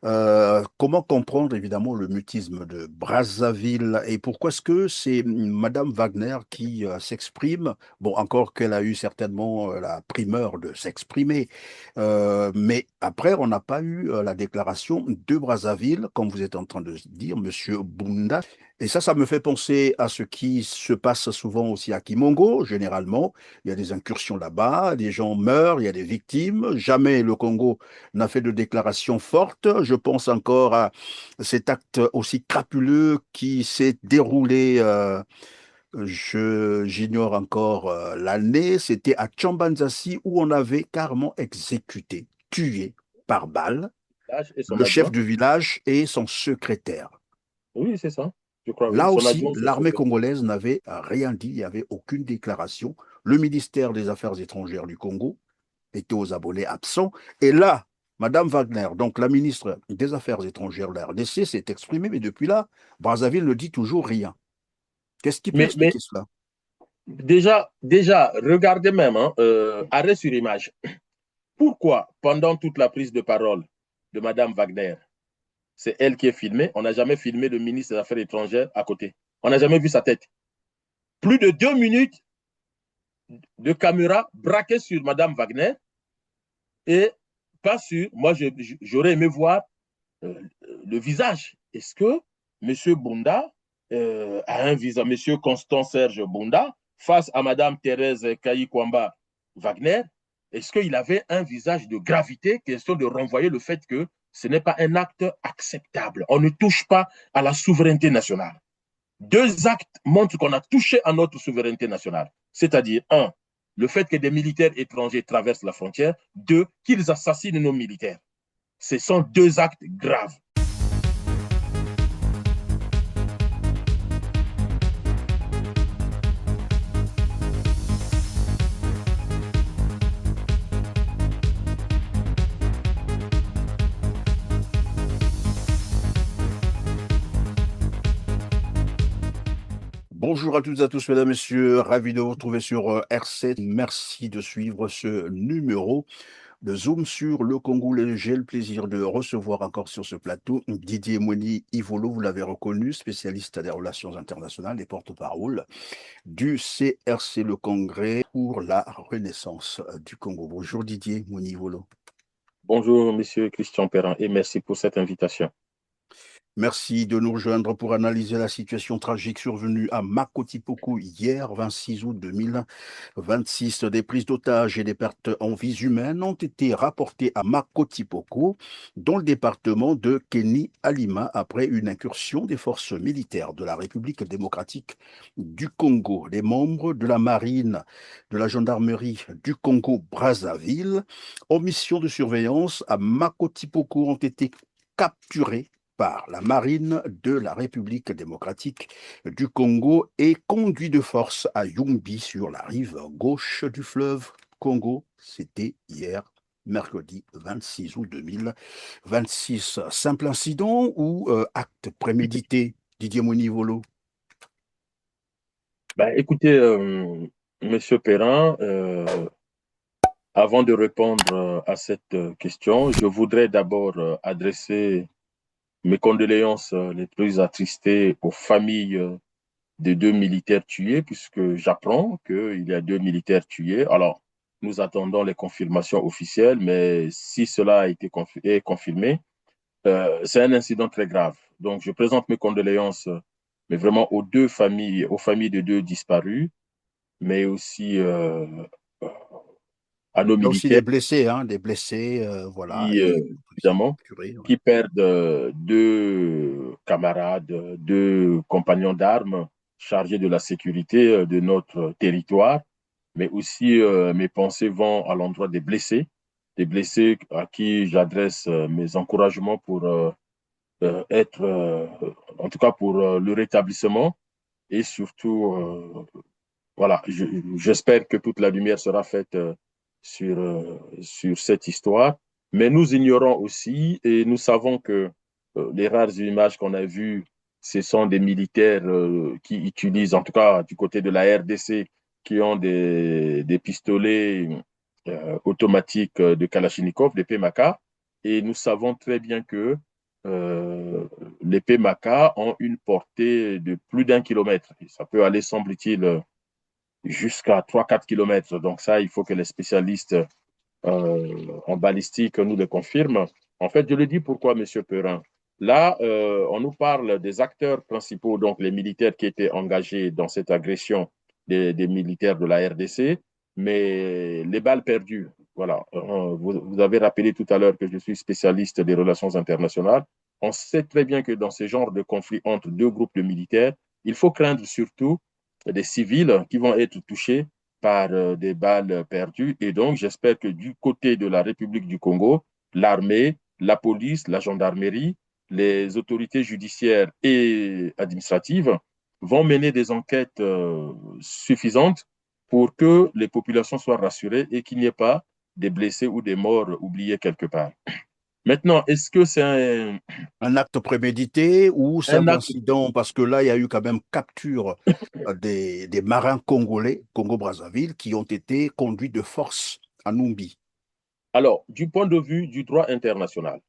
Comment comprendre évidemment le mutisme de Brazzaville et pourquoi est-ce que c'est Madame Wagner qui s'exprime? Bon, encore qu'elle a eu certainement la primeur de s'exprimer, mais après, on n'a pas eu la déclaration de Brazzaville, comme vous êtes en train de dire, Monsieur Bunda. Et ça me fait penser à ce qui se passe souvent aussi à Kimongo, généralement. Il y a des incursions là-bas, des gens meurent, il y a des victimes. Jamais le Congo n'a fait de déclaration forte. Je pense encore à cet acte aussi crapuleux qui s'est déroulé, j'ignore encore l'année, c'était à Tchambanzassi où on avait carrément exécuté, tué par balle L'âge et son le chef adjoint. du village et son secrétaire. Oui, c'est ça. Je crois, oui. Là Son aussi, adjoint, son l'armée secrétaire. congolaise n'avait rien dit, il n'y avait aucune déclaration. Le ministère des Affaires étrangères du Congo était aux abonnés absents. Et là, Madame Wagner, donc la ministre des Affaires étrangères de la RDC, s'est exprimée, mais depuis là, Brazzaville ne dit toujours rien. Qu'est-ce qui peut Mais expliquer cela? déjà, regardez même, hein, arrêt sur image. Pourquoi, pendant toute la prise de parole de Madame Wagner, c'est elle qui est filmée, on n'a jamais filmé le ministre des Affaires étrangères à côté. On n'a jamais vu sa tête. Plus de 2 minutes de caméra braquée sur Madame Wagner et pas sur. Moi, j'aurais aimé voir euh, le visage. Est-ce que M. Bunda a un visage, M. Constant Serge Bunda, face à Mme Thérèse Kayikwamba Wagner, est-ce qu'il avait un visage de gravité, question de renvoyer le fait que ce n'est pas un acte acceptable. On ne touche pas à la souveraineté nationale. Deux actes montrent qu'on a touché à notre souveraineté nationale. C'est-à-dire, un, le fait que des militaires étrangers traversent la frontière. Deux, qu'ils assassinent nos militaires. Ce sont deux actes graves. Bonjour à toutes et à tous, mesdames, messieurs. Ravi de vous retrouver sur R7. Merci de suivre ce numéro de Zoom sur le Congo. J'ai le plaisir de recevoir encore sur ce plateau Didier Moni Ivolo, vous l'avez reconnu, spécialiste des relations internationales et porte-parole du CRC, le Congrès pour la Renaissance du Congo. Bonjour Didier Moni Ivolo. Bonjour, monsieur Christian Perrin, et merci pour cette invitation. Merci de nous rejoindre pour analyser la situation tragique survenue à Makoti-Poko hier, 26 août 2026. Des prises d'otages et des pertes en vies humaines ont été rapportées à Makoti-Poko, dans le département de Kéni-Alima, après une incursion des forces militaires de la République démocratique du Congo. Les membres de la marine, de la gendarmerie du Congo-Brazzaville, en mission de surveillance à Makoti-Poko, ont été capturés par la marine de la République démocratique du Congo et conduit de force à Yumbi sur la rive gauche du fleuve Congo. C'était hier, mercredi 26 août 2026. Simple incident ou acte prémédité, Didier Monivolo? Ben, écoutez, monsieur Perrin, avant de répondre à cette question, je voudrais d'abord adresser mes condoléances les plus attristées aux familles des deux militaires tués, puisque j'apprends qu'il y a deux militaires tués. Alors, nous attendons les confirmations officielles, mais si cela a été est confirmé, c'est un incident très grave. Donc, je présente mes condoléances, mais vraiment aux familles de deux disparus, mais aussi à nos Il y a aussi militaires des blessés, voilà, qui, et qui sont évidemment, capturés. Ouais. qui perdent deux camarades, deux compagnons d'armes chargés de la sécurité de notre territoire, mais aussi mes pensées vont à l'endroit des blessés à qui j'adresse mes encouragements pour être, en tout cas pour le rétablissement et surtout, voilà, j'espère que toute la lumière sera faite sur cette histoire. Mais nous ignorons aussi et nous savons que les rares images qu'on a vues, ce sont des militaires qui utilisent, en tout cas du côté de la RDC, qui ont des pistolets automatiques de Kalachnikov, des PMK, Et nous savons très bien que les PMACA ont une portée de plus d'1 kilomètre. Et ça peut aller, semble-t-il, jusqu'à 3-4 kilomètres. Donc ça, il faut que les spécialistes en balistique nous le confirment. En fait, je le dis pourquoi, M. Perrin. Là, on nous parle des acteurs principaux, donc les militaires qui étaient engagés dans cette agression des militaires de la RDC, mais les balles perdues. Voilà. Vous avez rappelé tout à l'heure que je suis spécialiste des relations internationales. On sait très bien que dans ce genre de conflit entre deux groupes de militaires, il faut craindre surtout des civils qui vont être touchés par des balles perdues. Et donc, j'espère que du côté de la République du Congo, l'armée, la police, la gendarmerie, les autorités judiciaires et administratives vont mener des enquêtes suffisantes pour que les populations soient rassurées et qu'il n'y ait pas des blessés ou des morts oubliés quelque part. Maintenant, est-ce que c'est Un acte prémédité ou un simple acte? incident? Parce que là, il y a eu quand même capture des marins congolais, Congo-Brazzaville, qui ont été conduits de force à Numbi. Alors, du point de vue du droit international,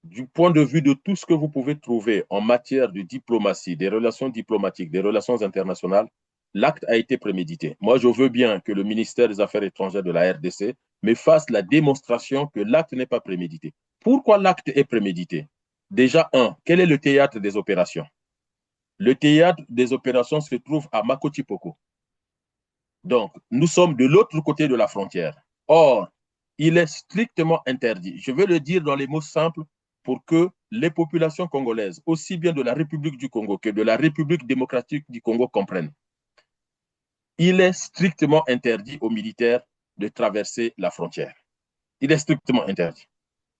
du point de vue de tout ce que vous pouvez trouver en matière de diplomatie, des relations diplomatiques, des relations internationales, l'acte a été prémédité. Moi, je veux bien que le ministère des Affaires étrangères de la RDC me fasse la démonstration que l'acte n'est pas prémédité. Pourquoi l'acte est prémédité? Déjà, quel est le théâtre des opérations? Le théâtre des opérations se trouve à Makoti-Poko. Donc, nous sommes de l'autre côté de la frontière. Or, il est strictement interdit. Je vais le dire dans les mots simples pour que les populations congolaises, aussi bien de la République du Congo que de la République démocratique du Congo, comprennent. Il est strictement interdit aux militaires de traverser la frontière. Il est strictement interdit.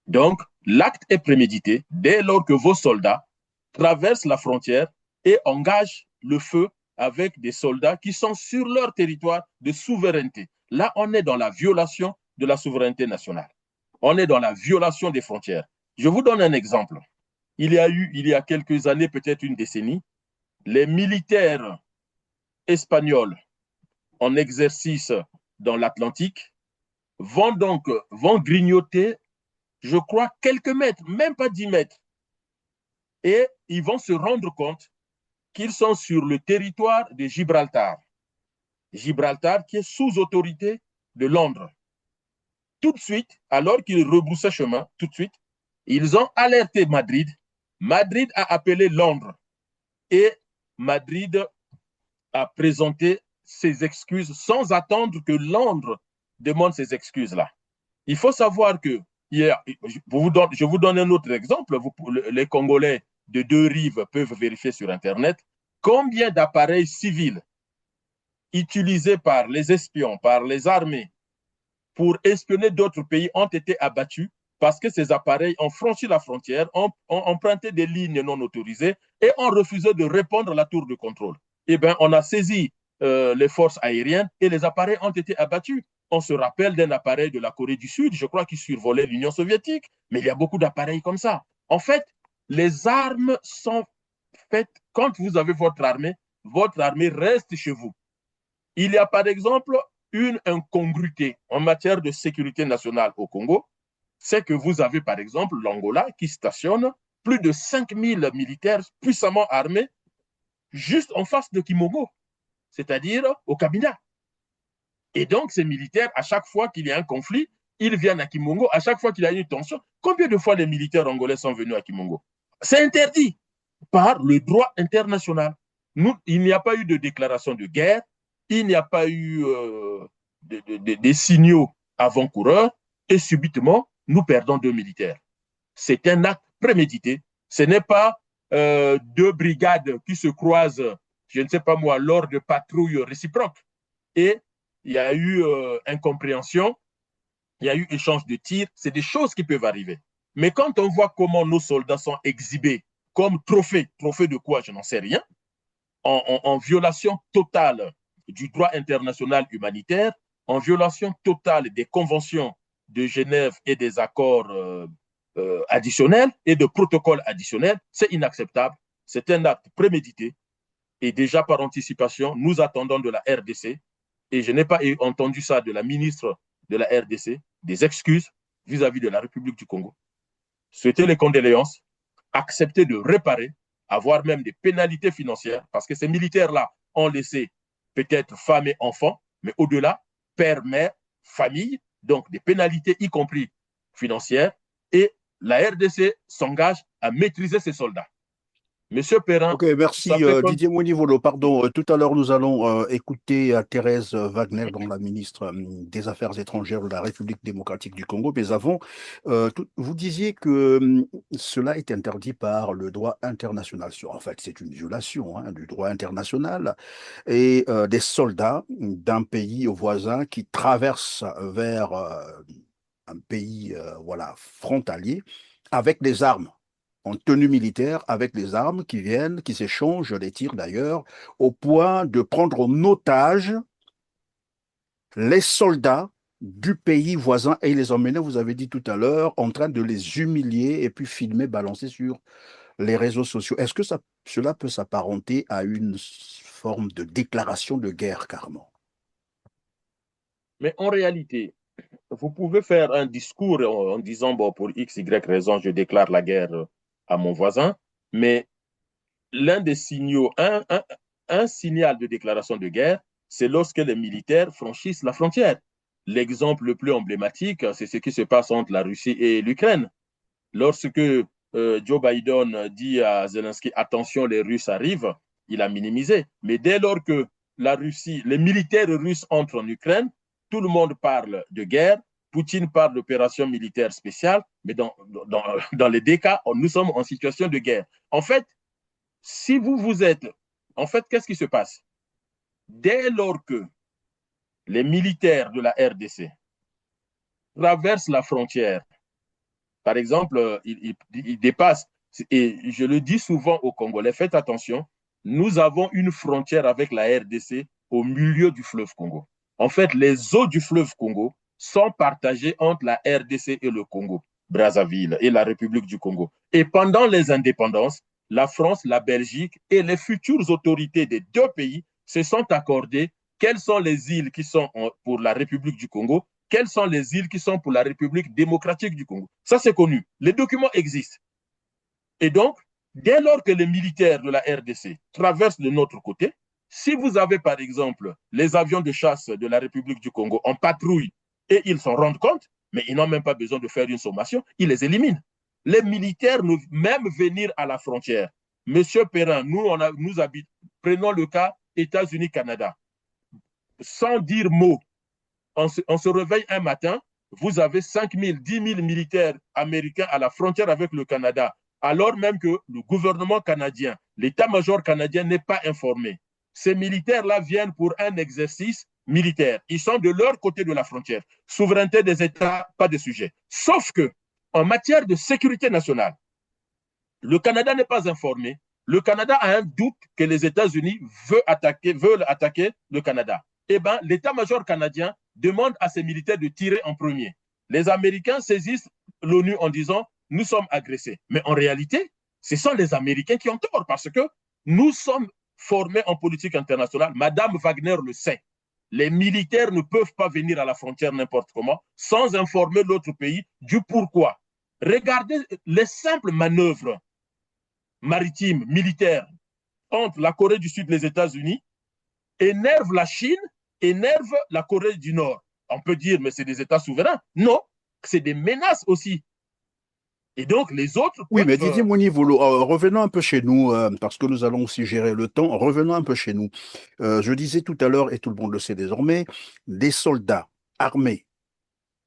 Donc, l'acte est prémédité dès lors que vos soldats traversent la frontière et engagent le feu avec des soldats qui sont sur leur territoire de souveraineté. Là, on est dans la violation de la souveraineté nationale. On est dans la violation des frontières. Je vous donne un exemple. Il y a quelques années, peut-être une décennie, les militaires espagnols en exercice dans l'Atlantique vont grignoter, je crois, quelques mètres, même pas 10 mètres. Et ils vont se rendre compte qu'ils sont sur le territoire de Gibraltar. Gibraltar qui est sous autorité de Londres. Tout de suite, alors qu'ils rebroussaient chemin, tout de suite, ils ont alerté Madrid. Madrid a appelé Londres et Madrid a présenté ses excuses sans attendre que Londres demande ces excuses-là. Il faut savoir que hier, je vous donne un autre exemple. Les Congolais de deux rives peuvent vérifier sur Internet combien d'appareils civils utilisés par les espions, par les armées, pour espionner d'autres pays ont été abattus parce que ces appareils ont franchi la frontière, ont emprunté des lignes non autorisées et ont refusé de répondre à la tour de contrôle. Eh bien, on a saisi les forces aériennes et les appareils ont été abattus. On se rappelle d'un appareil de la Corée du Sud, je crois, qui survolait l'Union soviétique, mais il y a beaucoup d'appareils comme ça. En fait, les armes sont faites, quand vous avez votre armée reste chez vous. Il y a par exemple une incongruité en matière de sécurité nationale au Congo, c'est que vous avez par exemple l'Angola qui stationne plus de 5000 militaires puissamment armés juste en face de Kimongo, c'est-à-dire au Cabinda. Et donc ces militaires, à chaque fois qu'il y a un conflit, ils viennent à Kimongo, à chaque fois qu'il y a une tension. Combien de fois les militaires angolais sont venus à Kimongo? C'est interdit par le droit international. Il n'y a pas eu de déclaration de guerre, il n'y a pas eu des signaux avant-coureurs, et subitement, nous perdons deux militaires. C'est un acte prémédité. Ce n'est pas deux brigades qui se croisent, je ne sais pas moi, lors de patrouilles réciproques. Et il y a eu incompréhension, il y a eu échange de tirs, c'est des choses qui peuvent arriver. Mais quand on voit comment nos soldats sont exhibés comme trophées de quoi, je n'en sais rien, en violation totale du droit international humanitaire, en violation totale des conventions de Genève et des accords additionnels et de protocoles additionnels, c'est inacceptable. C'est un acte prémédité. Et déjà par anticipation, nous attendons de la RDC, et je n'ai pas entendu ça de la ministre de la RDC, des excuses vis-à-vis de la République du Congo. souhaiter les condoléances, accepter de réparer, avoir même des pénalités financières, parce que ces militaires-là ont laissé peut-être femmes et enfants, mais au-delà, père, mère, famille, donc des pénalités, y compris financières, et la RDC s'engage à maîtriser ses soldats. Monsieur Perrin, Ok, ça merci fait comme... Didier Monivolo. Pardon, tout à l'heure nous allons écouter Thérèse Wagner, dont la ministre des Affaires étrangères de la République démocratique du Congo. Mais avant, vous disiez que cela est interdit par le droit international. En fait, c'est une violation du droit international et des soldats d'un pays voisin qui traversent vers un pays voilà, frontalier avec des armes en tenue militaire avec les armes qui viennent, qui s'échangent les tirs d'ailleurs, au point de prendre en otage les soldats du pays voisin et les emmener, vous avez dit tout à l'heure, en train de les humilier et puis filmer, balancer sur les réseaux sociaux. Est-ce que cela peut s'apparenter à une forme de déclaration de guerre, carrément? Mais en réalité, vous pouvez faire un discours en disant, bon, pour X, Y raison, je déclare la guerre à mon voisin, mais l'un des signaux, un signal de déclaration de guerre, c'est lorsque les militaires franchissent la frontière. L'exemple le plus emblématique, c'est ce qui se passe entre la Russie et l'Ukraine. Lorsque Joe Biden dit à Zelensky, attention, les Russes arrivent, il a minimisé. Mais dès lors que la Russie, les militaires russes entrent en Ukraine, tout le monde parle de guerre. Poutine parle d'opération militaire spéciale, mais dans les deux cas, nous sommes en situation de guerre. En fait, si vous êtes... En fait, qu'est-ce qui se passe? Dès lors que les militaires de la RDC traversent la frontière, par exemple, ils dépassent, et je le dis souvent aux Congolais, faites attention, nous avons une frontière avec la RDC au milieu du fleuve Congo. En fait, les eaux du fleuve Congo sont partagées entre la RDC et le Congo, Brazzaville et la République du Congo. Et pendant les indépendances, la France, la Belgique et les futures autorités des deux pays se sont accordées quelles sont les îles qui sont pour la République du Congo, quelles sont les îles qui sont pour la République démocratique du Congo. Ça, c'est connu. Les documents existent. Et donc, dès lors que les militaires de la RDC traversent de notre côté, si vous avez par exemple les avions de chasse de la République du Congo en patrouille et ils s'en rendent compte, mais ils n'ont même pas besoin de faire une sommation, ils les éliminent. Les militaires, même venir à la frontière, Monsieur Perrin, nous habitons, prenons le cas États-Unis-Canada, sans dire mot, on se réveille un matin, vous avez 5 000, 10 000 militaires américains à la frontière avec le Canada, alors même que le gouvernement canadien, l'état-major canadien n'est pas informé. Ces militaires-là viennent pour un exercice militaire. Ils sont de leur côté de la frontière. Souveraineté des États, pas de sujet. Sauf que, en matière de sécurité nationale, le Canada n'est pas informé. Le Canada a un doute que les États-Unis veulent attaquer le Canada. Eh bien, l'état-major canadien demande à ses militaires de tirer en premier. Les Américains saisissent l'ONU en disant nous sommes agressés. Mais en réalité, ce sont les Américains qui ont tort parce que nous sommes formés en politique internationale. Madame Wagner le sait. Les militaires ne peuvent pas venir à la frontière n'importe comment sans informer l'autre pays du pourquoi. Regardez les simples manœuvres maritimes, militaires entre la Corée du Sud et les États-Unis énerve la Chine, énerve la Corée du Nord. On peut dire, mais c'est des États souverains. Non, c'est des menaces aussi. Et donc, les autres Oui, mais Didier peuvent... Monivolo, revenons un peu chez nous, parce que nous allons aussi gérer le temps. Revenons un peu chez nous. Je disais tout à l'heure, et tout le monde le sait désormais, des soldats armés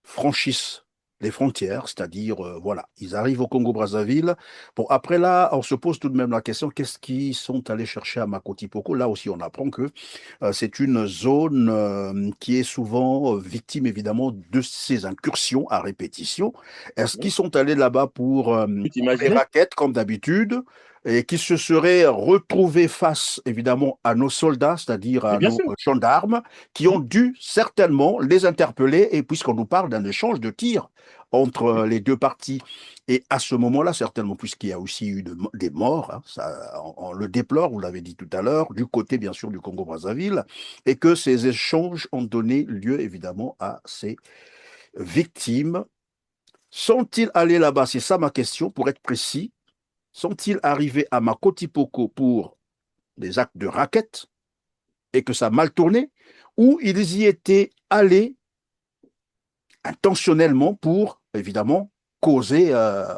franchissent les frontières, c'est-à-dire, voilà, ils arrivent au Congo-Brazzaville. Bon, après là, on se pose tout de même la question, qu'est-ce qu'ils sont allés chercher à Makoti Poko? Là aussi, on apprend que c'est une zone qui est souvent victime, évidemment, de ces incursions à répétition. Est-ce qu'ils sont allés là-bas pour les Imaginez, raquettes, comme d'habitude, et qui se seraient retrouvés face, évidemment, à nos soldats, c'est-à-dire mais à bien nos sûr. gendarmes, qui ont dû certainement les interpeller, et puisqu'on nous parle d'un échange de tirs entre les deux parties. Et à ce moment-là, certainement, puisqu'il y a aussi eu des morts, hein, ça, on le déplore, vous l'avez dit tout à l'heure, du côté, bien sûr, du Congo-Brazzaville, et que ces échanges ont donné lieu, évidemment, à ces victimes Sont-ils allés là-bas? C'est ça ma question, pour être précis. Sont-ils arrivés à Makoti Poko pour des actes de raquette et que ça a mal tourné? Ou ils y étaient allés intentionnellement pour, évidemment, causer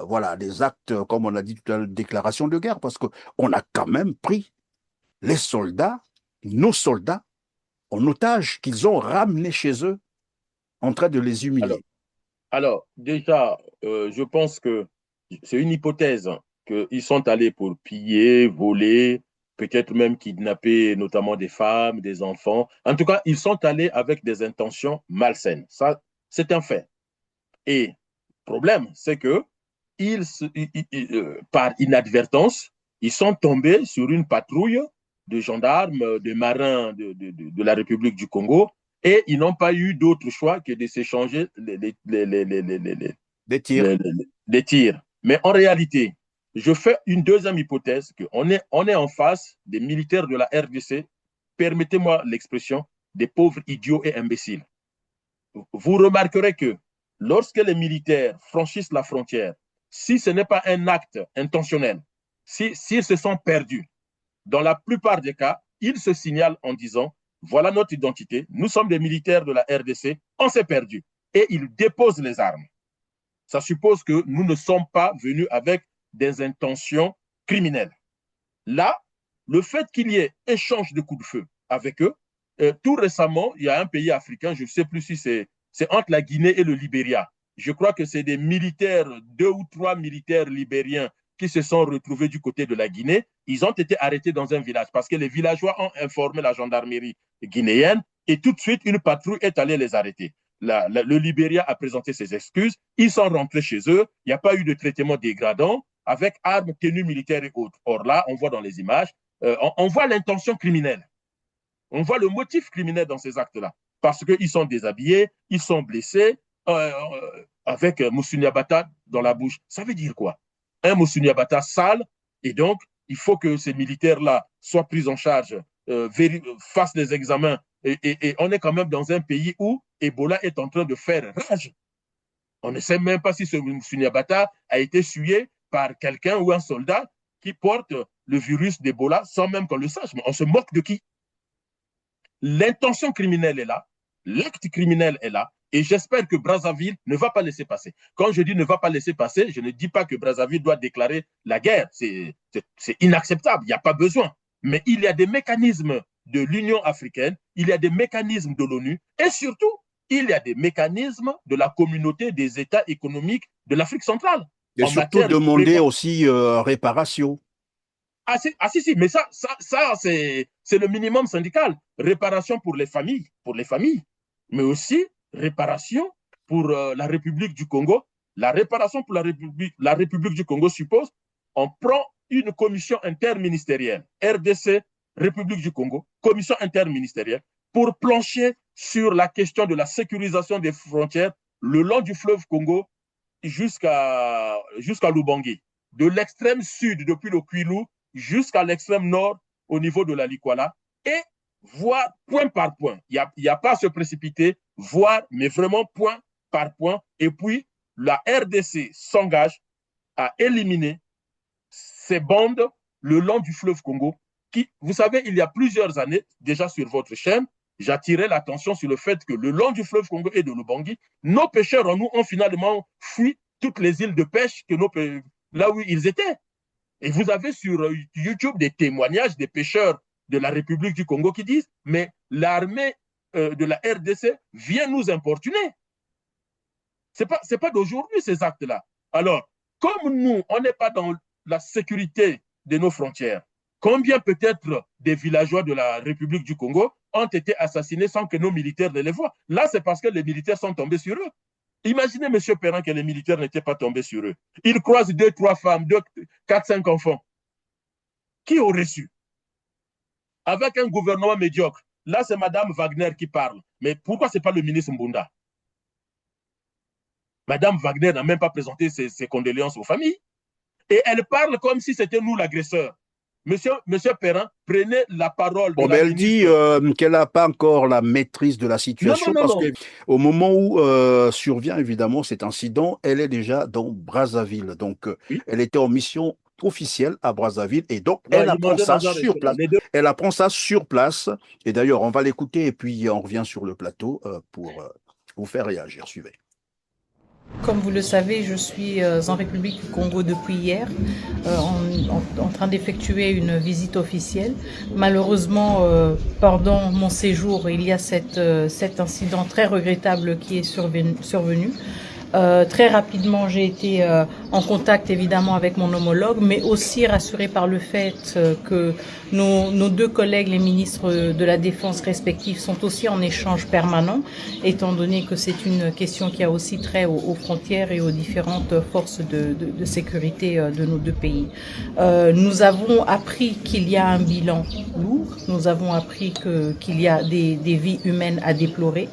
voilà, des actes, comme on a dit tout à l'heure, de déclaration de guerre, parce qu'on a quand même pris les soldats, nos soldats, en otage, qu'ils ont ramenés chez eux en train de les Alors, humilier. alors déjà, je pense que c'est une hypothèse hein, qu'ils sont allés pour piller, voler, peut-être même kidnapper notamment des femmes, des enfants. En tout cas, ils sont allés avec des intentions malsaines. Ça, c'est un fait. Et le problème, c'est que par inadvertance, ils sont tombés sur une patrouille de gendarmes, de marins de la République du Congo, et ils n'ont pas eu d'autre choix que de s'échanger Des tirs. les tirs. Mais en réalité, je fais une deuxième hypothèse, on est en face des militaires de la RDC, permettez-moi l'expression, des pauvres idiots et imbéciles. Vous remarquerez que lorsque les militaires franchissent la frontière, si ce n'est pas un acte intentionnel, s'ils se sont perdus, dans la plupart des cas, ils se signalent en disant, voilà notre identité, nous sommes des militaires de la RDC, on s'est perdu. Et ils déposent les armes. Ça suppose que nous ne sommes pas venus avec des intentions criminelles. Là, le fait qu'il y ait échange de coups de feu avec eux, tout récemment, il y a un pays africain, je ne sais plus si c'est entre la Guinée et le Libéria. Je crois que c'est des militaires, 2 ou 3 militaires libériens qui se sont retrouvés du côté de la Guinée. Ils ont été arrêtés dans un village parce que les villageois ont informé la gendarmerie guinéenne et tout de suite, une patrouille est allée les arrêter. Le Libéria a présenté ses excuses. Ils sont rentrés chez eux. Il n'y a pas eu de traitement dégradant avec armes, tenues militaires et autres. Or là, on voit dans les images, on voit l'intention criminelle. On voit le motif criminel dans ces actes-là. Parce qu'ils sont déshabillés, ils sont blessés, avec Moussuniabata dans la bouche. Ça veut dire quoi? Un Moussuniabata sale, et donc, il faut que ces militaires-là soient pris en charge, fassent les examens. Et on est quand même dans un pays où Ebola est en train de faire rage. On ne sait même pas si ce Moussuniabata a été sué par quelqu'un ou un soldat qui porte le virus d'Ebola sans même qu'on le sache. Mais on se moque de qui? L'intention criminelle est là, l'acte criminel est là, et j'espère que Brazzaville ne va pas laisser passer. Quand je dis ne va pas laisser passer, je ne dis pas que Brazzaville doit déclarer la guerre. C'est inacceptable, il n'y a pas besoin. Mais il y a des mécanismes de l'Union africaine, il y a des mécanismes de l'ONU, et surtout, il y a des mécanismes de la communauté des États économiques de l'Afrique centrale Et en surtout matière de demander prévention. aussi réparation. Si, mais ça c'est le minimum syndical. Réparation pour les familles, mais aussi réparation pour la République du Congo. La réparation pour la République du Congo suppose on prend une commission interministérielle, RDC, République du Congo, commission interministérielle, pour plancher sur la question de la sécurisation des frontières le long du fleuve Congo jusqu'à Lubangui, de l'extrême sud depuis le Kwilu jusqu'à l'extrême nord au niveau de la Likwala, et voir point par point. Il n'y a pas à se précipiter, voir, mais vraiment point par point. Et puis, la RDC s'engage à éliminer ces bandes le long du fleuve Congo, qui, vous savez, il y a plusieurs années, déjà sur votre chaîne, j'attirais l'attention sur le fait que le long du fleuve Congo et de Lubangui, nos pêcheurs en nous ont finalement fui toutes les îles de pêche que là où ils étaient. Et vous avez sur YouTube des témoignages des pêcheurs de la République du Congo qui disent, mais l'armée de la RDC vient nous importuner. C'est pas d'aujourd'hui ces actes-là. Alors, comme nous, on n'est pas dans la sécurité de nos frontières, combien peut-être des villageois de la République du Congo ont été assassinés sans que nos militaires ne les voient? Là, c'est parce que les militaires sont tombés sur eux. Imaginez, M. Perrin, que les militaires n'étaient pas tombés sur eux. Ils croisent 2, 3 femmes, 4, 5 enfants. Qui aurait su? Avec un gouvernement médiocre. Là, c'est Mme Wagner qui parle. Mais pourquoi ce n'est pas le ministre Mbunda? Mme Wagner n'a même pas présenté ses condoléances aux familles. Et elle parle comme si c'était nous l'agresseur. Monsieur Perrin, prenez la parole de Bon, mais la elle dit ministre. qu'elle n'a pas encore la maîtrise de la Non, non, situation non, parce non. que au moment où survient évidemment cet incident, elle est déjà dans Brazzaville. Donc, Oui. elle était en mission officielle à Brazzaville et donc Non, elle il apprend mangeait ça dans un sur restaurant. place. Les deux. Elle apprend ça sur place. Et d'ailleurs, on va l'écouter et puis on revient sur le plateau pour vous faire réagir. Suivez. Comme vous le savez, je suis en République du Congo depuis hier, en train d'effectuer une visite officielle. Malheureusement, pendant mon séjour, il y a cet incident très regrettable qui est survenu. Très rapidement, j'ai été en contact évidemment avec mon homologue, mais aussi rassurée par le fait que nos deux collègues, les ministres de la Défense respectifs, sont aussi en échange permanent, étant donné que c'est une question qui a aussi trait aux frontières et aux différentes forces de sécurité de nos deux pays. Nous avons appris qu'il y a un bilan lourd, nous avons appris qu'il y a des vies humaines à déplorer.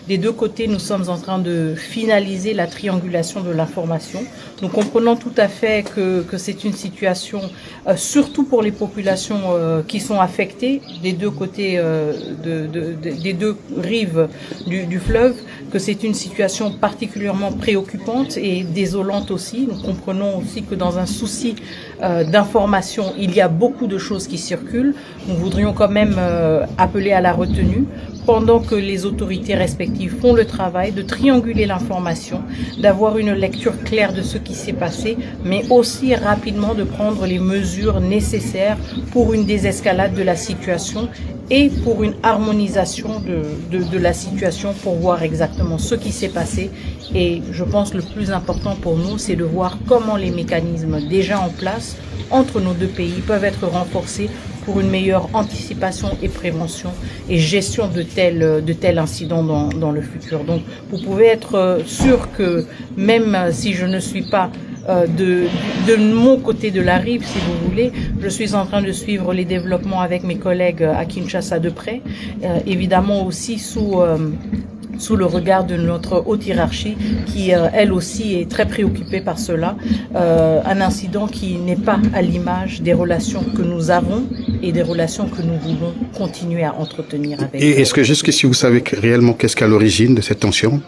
Des deux côtés, nous sommes en train de finaliser la triangulation de l'information. Nous comprenons tout à fait que c'est une situation, surtout pour les populations qui sont affectées des deux côtés, des deux rives du fleuve, que c'est une situation particulièrement préoccupante et désolante aussi. Nous comprenons aussi que dans un souci d'information, il y a beaucoup de choses qui circulent. Nous voudrions quand même appeler à la retenue pendant que les autorités respectives font le travail de trianguler l'information, d'avoir une lecture claire de ce qui s'est passé, mais aussi rapidement de prendre les mesures nécessaires pour une désescalade de la situation et pour une harmonisation de la situation pour voir exactement ce qui s'est passé. Et je pense que le plus important pour nous, c'est de voir comment les mécanismes déjà en place entre nos deux pays peuvent être renforcés pour une meilleure anticipation et prévention et gestion de tels incidents dans le futur. Donc vous pouvez être sûr que même si je ne suis pas de mon côté de la rive, si vous voulez, je suis en train de suivre les développements avec mes collègues à Kinshasa de près, évidemment aussi sous le regard de notre haute hiérarchie qui, elle aussi, est très préoccupée par cela. Un incident qui n'est pas à l'image des relations que nous avons et des relations que nous voulons continuer à entretenir avec. Et est-ce que jusqu'ici vous savez réellement qu'est-ce qu'à l'origine de cette tension?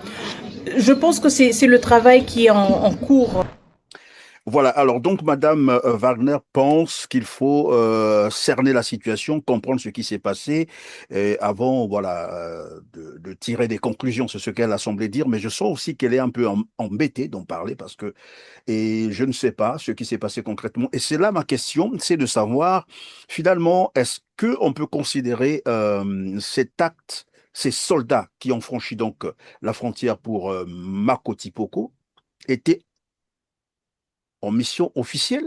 Je pense que c'est le travail qui est en cours. Voilà, alors donc Madame Wagner pense qu'il faut cerner la situation, comprendre ce qui s'est passé avant voilà, de tirer des conclusions, c'est ce qu'elle a semblé dire, mais je sens aussi qu'elle est un peu embêtée d'en parler parce que, et je ne sais pas ce qui s'est passé concrètement. Et c'est là ma question, c'est de savoir finalement, est-ce qu'on peut considérer cet acte, ces soldats qui ont franchi donc la frontière pour Makoti Poko, étaient en mission officielle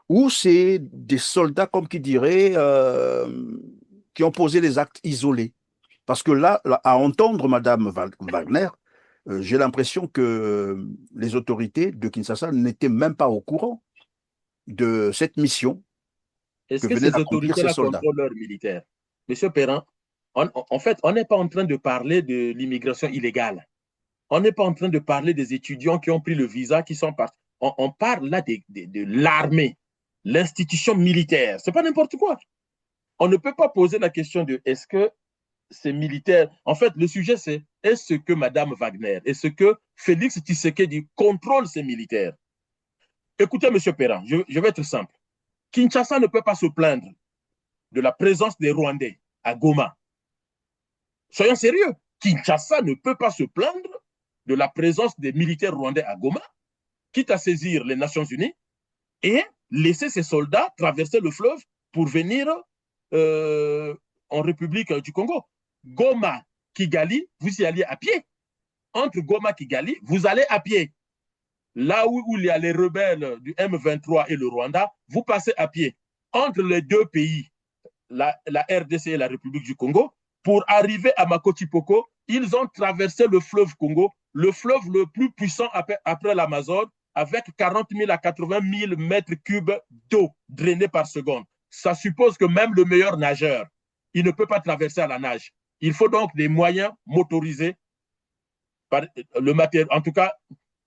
ou c'est des soldats, comme qui dirait, qui ont posé des actes isolés? Parce que là, à entendre Madame Wagner, j'ai l'impression que les autorités de Kinshasa n'étaient même pas au courant de cette mission Est-ce que que venaient ces d'accomplir ces autorités-là soldats. contrôlent leurs militaires? Monsieur Perrin, en fait, on n'est pas en train de parler de l'immigration illégale. On n'est pas en train de parler des étudiants qui ont pris le visa, qui sont partis. On parle là de l'armée, l'institution militaire. Ce n'est pas n'importe quoi. On ne peut pas poser la question de est-ce que ces militaires. En fait, le sujet, c'est est-ce que Mme Wagner, est-ce que Félix Tshisekedi contrôle ces militaires? Écoutez, M. Perrin, je vais être simple. Kinshasa ne peut pas se plaindre de la présence des Rwandais à Goma. Soyons sérieux. Kinshasa ne peut pas se plaindre de la présence des militaires rwandais à Goma, quitte à saisir les Nations Unies et laisser ces soldats traverser le fleuve pour venir en République du Congo. Goma, Kigali, vous y allez à pied. Entre Goma, Kigali, vous allez à pied. Là où il y a les rebelles du M23 et le Rwanda, vous passez à pied. Entre les deux pays, la RDC et la République du Congo, pour arriver à Makoti Poko, ils ont traversé le fleuve Congo, le fleuve le plus puissant après l'Amazone, avec 40 000 à 80 000 mètres cubes d'eau drainée par seconde. Ça suppose que même le meilleur nageur, il ne peut pas traverser à la nage. Il faut donc des moyens motorisés, par le matériel, en tout cas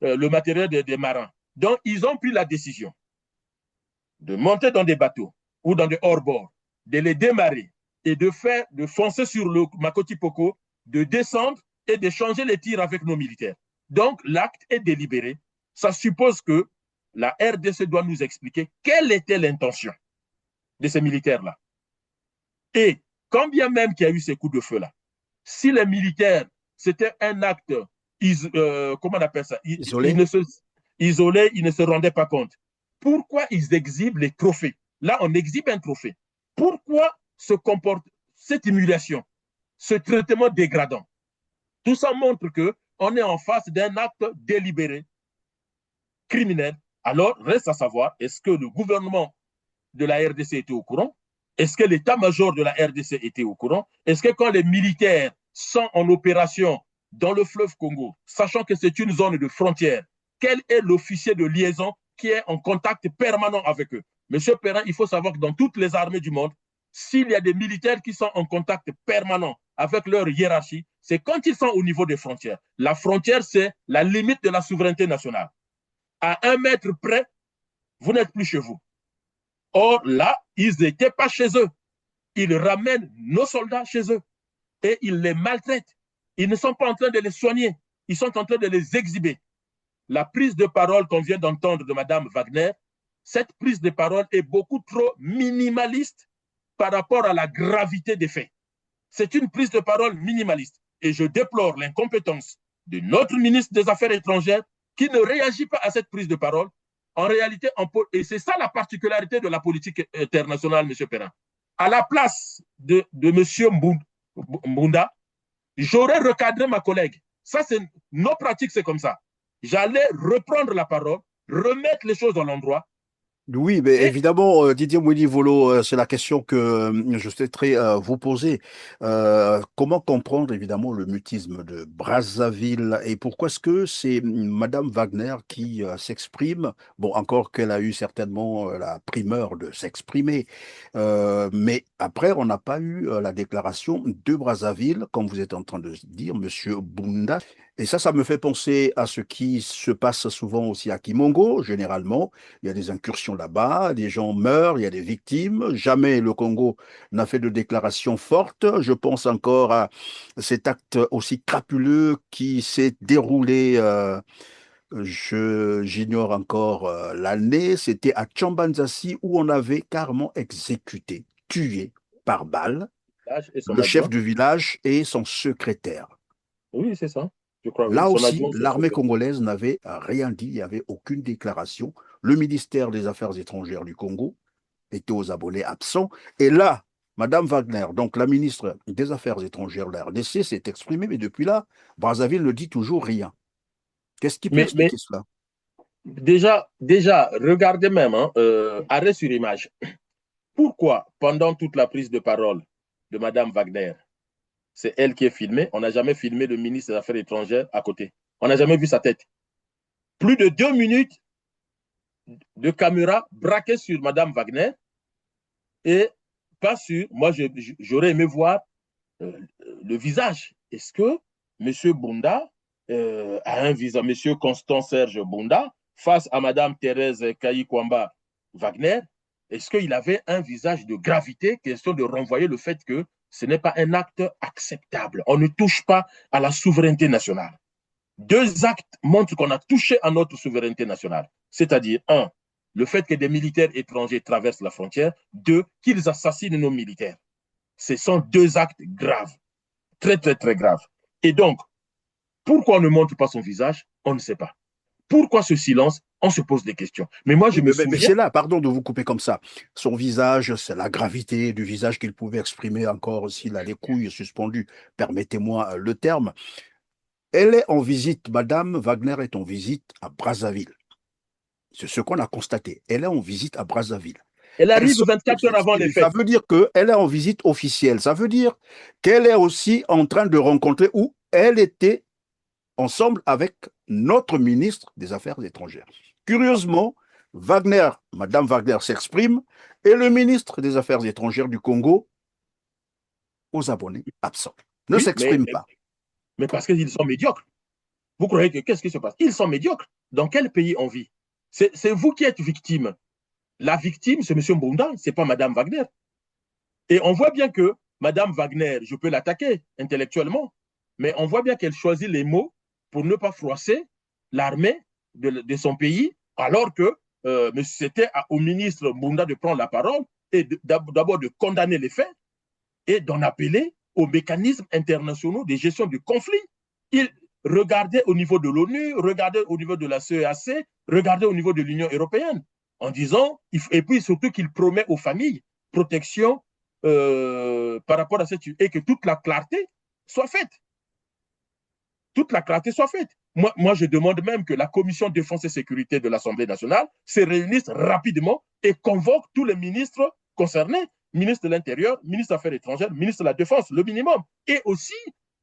le matériel des marins. Donc, ils ont pris la décision de monter dans des bateaux, ou dans des hors-bords, de les démarrer et de foncer sur le Makoti Poko, de descendre et de changer les tirs avec nos militaires. Donc, l'acte est délibéré. Ça suppose que la RDC doit nous expliquer quelle était l'intention de ces militaires-là. Et quand bien même qu'il y a eu ces coups de feu-là, si les militaires, c'était un acte, comment on appelle ça, Isolé. Isolé, ils ne se rendaient pas compte. Pourquoi ils exhibent les trophées? Là, on exhibe un trophée. Pourquoi se comporte cette humiliation, ce traitement dégradant? Tout ça montre qu'on est en face d'un acte délibéré, criminel. Alors, reste à savoir, est-ce que le gouvernement de la RDC était au courant? Est-ce que l'état-major de la RDC était au courant? Est-ce que quand les militaires sont en opération dans le fleuve Congo, sachant que c'est une zone de frontière, quel est l'officier de liaison qui est en contact permanent avec eux? Monsieur Perrin, il faut savoir que dans toutes les armées du monde, s'il y a des militaires qui sont en contact permanent avec leur hiérarchie, c'est quand ils sont au niveau des frontières. La frontière, c'est la limite de la souveraineté nationale. À 1 mètre près, vous n'êtes plus chez vous. Or, là, ils n'étaient pas chez eux. Ils ramènent nos soldats chez eux et ils les maltraitent. Ils ne sont pas en train de les soigner. Ils sont en train de les exhiber. La prise de parole qu'on vient d'entendre de Mme Wagner, cette prise de parole est beaucoup trop minimaliste par rapport à la gravité des faits. C'est une prise de parole minimaliste. Et je déplore l'incompétence de notre ministre des Affaires étrangères qui ne réagit pas à cette prise de parole. En réalité, et c'est ça la particularité de la politique internationale, M. Perrin. À la place de M. Mbunda, j'aurais recadré ma collègue. Ça, c'est nos pratiques, c'est comme ça. J'allais reprendre la parole, remettre les choses à l'endroit. Oui, mais évidemment, Didier Mouini-Volo, c'est la question que je souhaiterais vous poser. Comment comprendre évidemment le mutisme de Brazzaville et pourquoi est-ce que c'est Madame Wagner qui s'exprime? Bon, encore qu'elle a eu certainement la primeur de s'exprimer, mais après, on n'a pas eu la déclaration de Brazzaville, comme vous êtes en train de dire, Monsieur Bunda. Et ça me fait penser à ce qui se passe souvent aussi à Kimongo, généralement. Il y a des incursions là-bas, des gens meurent, il y a des victimes. Jamais le Congo n'a fait de déclaration forte. Je pense encore à cet acte aussi crapuleux qui s'est déroulé, j'ignore encore l'année, c'était à Tchambanzassi où on avait carrément exécuté, tué par balle, le chef du village et son secrétaire. Oui, c'est ça. Je crois, oui. Là aussi, l'armée congolaise n'avait rien dit, il n'y avait aucune déclaration. Le ministère des Affaires étrangères du Congo était aux abonnés absents. Et là, Madame Wagner, donc la ministre des Affaires étrangères de la RDC, s'est exprimée, mais depuis là, Brazzaville ne dit toujours rien. Qu'est-ce qui peut expliquer cela? Déjà, regardez même, arrêt sur image. Pourquoi, pendant toute la prise de parole de Madame Wagner, c'est elle qui est filmée, on n'a jamais filmé le ministre des Affaires étrangères à côté. On n'a jamais vu sa tête. Plus de 2 minutes de caméra braquée sur Mme Wagner et pas sur, moi j'aurais aimé voir le visage. Est-ce que M. Bunda a un visage, M. Constant Serge Bunda, face à Mme Thérèse Kayikwamba Wagner, est-ce qu'il avait un visage de gravité, question de renvoyer le fait que ce n'est pas un acte acceptable. On ne touche pas à la souveraineté nationale. 2 actes montrent qu'on a touché à notre souveraineté nationale. C'est-à-dire, 1, le fait que des militaires étrangers traversent la frontière. 2, qu'ils assassinent nos militaires. Ce sont 2 actes graves. Très, très, très graves. Et donc, pourquoi on ne montre pas son visage? On ne sait pas. Pourquoi ce silence? On se pose des questions. Mais moi, je me souviens... Mais c'est là, pardon de vous couper comme ça. Son visage, c'est la gravité du visage qu'il pouvait exprimer encore s'il a les couilles suspendues. Permettez-moi le terme. Elle est en visite, Madame Wagner est en visite à Brazzaville. C'est ce qu'on a constaté. Elle est en visite à Brazzaville. Elle arrive 24 heures avant les fêtes. Ça veut dire qu'elle est en visite officielle. Ça veut dire qu'elle est aussi en train de rencontrer où elle était ensemble avec notre ministre des Affaires étrangères. Curieusement, Madame Wagner s'exprime et le ministre des Affaires étrangères du Congo, aux abonnés absents, ne s'exprime pas. Mais parce qu'ils sont médiocres. Vous croyez que qu'est-ce qui se passe? Ils sont médiocres. Dans quel pays on vit? C'est vous qui êtes victime La victime, c'est M. Mbonda, ce n'est pas Mme Wagner. Et on voit bien que Mme Wagner, je peux l'attaquer intellectuellement, mais on voit bien qu'elle choisit les mots pour ne pas froisser l'armée de son pays, alors que c'était au ministre Mbonda de prendre la parole et d'abord de condamner les faits et d'en appeler aux mécanismes internationaux de gestion du conflit. Il regardait au niveau de l'ONU, regardait au niveau de la CEAC, regardait au niveau de l'Union européenne, en disant, et puis surtout qu'il promet aux familles protection par rapport à cette, et que toute la clarté soit faite. Toute la clarté soit faite. Moi, je demande même que la Commission défense et sécurité de l'Assemblée nationale se réunisse rapidement et convoque tous les ministres concernés, ministre de l'Intérieur, ministre des Affaires étrangères, ministre de la Défense, le minimum, et aussi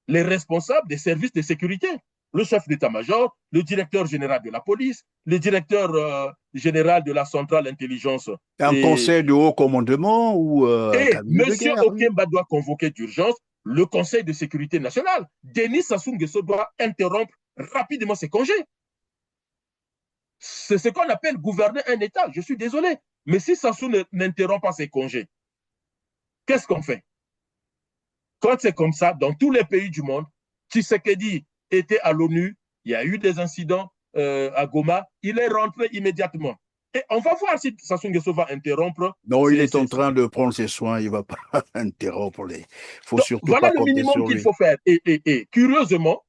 les responsables des services de sécurité, le chef d'état-major, le directeur général de la police, le directeur général de la centrale intelligence. Un conseil de haut commandement ou et cabinet de M. guerre. Okemba doit convoquer d'urgence le Conseil de sécurité nationale. Denis Sassou Nguesso doit interrompre rapidement ses congés. C'est ce qu'on appelle gouverner un État. Je suis désolé. Mais si Sassou n'interrompt pas ses congés, qu'est-ce qu'on fait? Quand c'est comme ça, dans tous les pays du monde, Tshisekedi était à l'ONU, il y a eu des incidents à Goma, il est rentré immédiatement. Et on va voir si Sassou Nguesso va interrompre. Non, il est en train de prendre ses soins, il ne va pas interrompre les. Faut surtout voilà pas le compter minimum sur qu'il lui. faut faire. Et curieusement,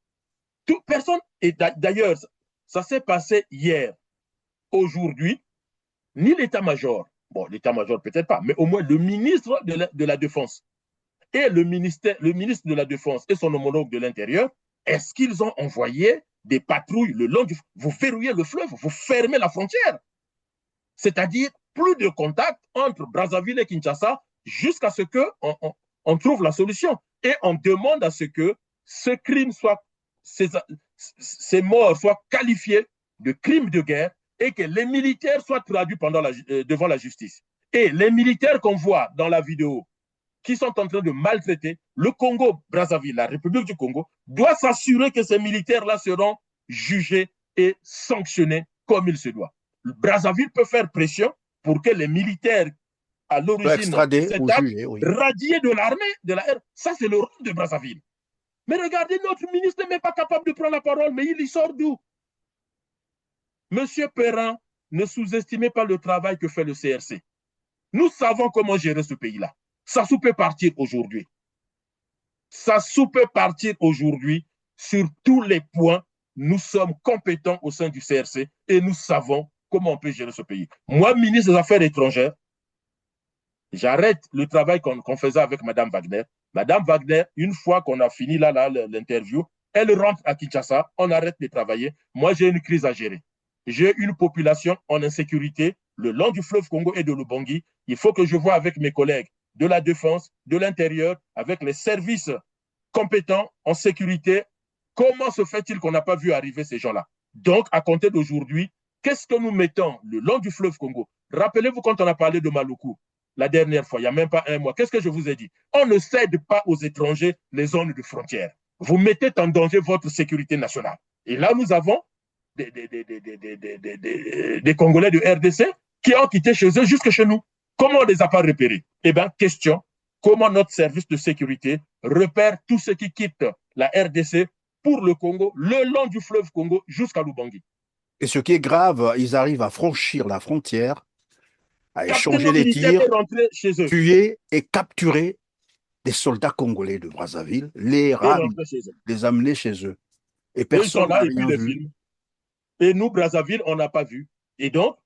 toute personne, et d'ailleurs, ça s'est passé hier, aujourd'hui, ni l'état-major, bon, l'état-major peut-être pas, mais au moins le ministre de la Défense et le ministre de la Défense et son homologue de l'Intérieur, est-ce qu'ils ont envoyé des patrouilles le long du fleuve? Vous verrouillez le fleuve, vous fermez la frontière. C'est-à-dire plus de contact entre Brazzaville et Kinshasa jusqu'à ce qu'on trouve la solution. Et on demande à ce que ce crime soit, ces morts soient qualifiés de crimes de guerre et que les militaires soient traduits devant la justice. Et les militaires qu'on voit dans la vidéo, qui sont en train de maltraiter le Congo, Brazzaville, la République du Congo, doit s'assurer que ces militaires-là seront jugés et sanctionnés comme il se doit. Brazzaville peut faire pression pour que les militaires à l'origine de cet acte, radiés de l'armée, de la R, ça c'est le rôle de Brazzaville. Mais regardez, notre ministre n'est même pas capable de prendre la parole, mais il y sort d'où? Monsieur Perrin, ne sous-estimez pas le travail que fait le CRC. Nous savons comment gérer ce pays-là. Sassou peut partir aujourd'hui. Sassou peut partir aujourd'hui sur tous les points. Nous sommes compétents au sein du CRC et nous savons comment on peut gérer ce pays. Moi, ministre des Affaires étrangères, j'arrête le travail qu'on faisait avec Mme Wagner. Mme Wagner, une fois qu'on a fini l'interview, elle rentre à Kinshasa, on arrête de travailler. Moi, j'ai une crise à gérer. J'ai une population en insécurité le long du fleuve Congo et de l'Ubangi. Il faut que je voie avec mes collègues de la défense, de l'intérieur, avec les services compétents en sécurité. Comment se fait-il qu'on n'a pas vu arriver ces gens-là? Donc, à compter d'aujourd'hui, qu'est-ce que nous mettons le long du fleuve Congo? Rappelez-vous quand on a parlé de Maluku, la dernière fois, il n'y a même pas un mois, qu'est-ce que je vous ai dit? On ne cède pas aux étrangers les zones de frontières. Vous mettez en danger votre sécurité nationale. Et là, nous avons des Congolais de RDC qui ont quitté chez eux jusque chez nous. Comment on ne les a pas repérés? Eh bien, question, comment notre service de sécurité repère tous ceux qui quittent la RDC pour le Congo, le long du fleuve Congo jusqu'à l'Ubangi? Et ce qui est grave, ils arrivent à franchir la frontière, à échanger les tirs, tuer et capturer des soldats congolais de Brazzaville, les amener chez eux. Et personne n'a rien vu. Et nous, Brazzaville, on n'a pas vu. Et donc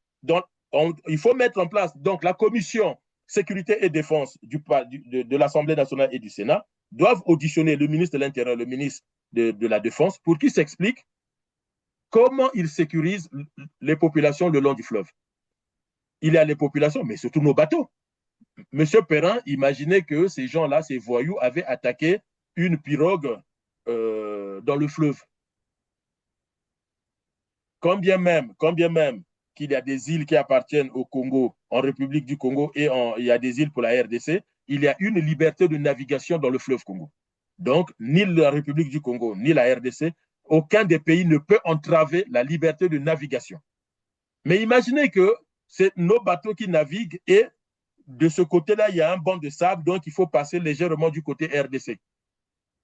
il faut mettre en place donc la commission sécurité et défense de l'Assemblée nationale et du Sénat doivent auditionner le ministre de l'Intérieur, le ministre de la Défense, pour qu'ils s'expliquent comment ils sécurisent les populations le long du fleuve. Il y a les populations, mais surtout nos bateaux. Monsieur Perrin, imaginez que ces gens-là, ces voyous, avaient attaqué une pirogue dans le fleuve. Combien même qu'il y a des îles qui appartiennent au Congo, en République du Congo, et il y a des îles pour la RDC, il y a une liberté de navigation dans le fleuve Congo. Donc, ni la République du Congo, ni la RDC, aucun des pays ne peut entraver la liberté de navigation. Mais imaginez que c'est nos bateaux qui naviguent et de ce côté-là, il y a un banc de sable, donc il faut passer légèrement du côté RDC.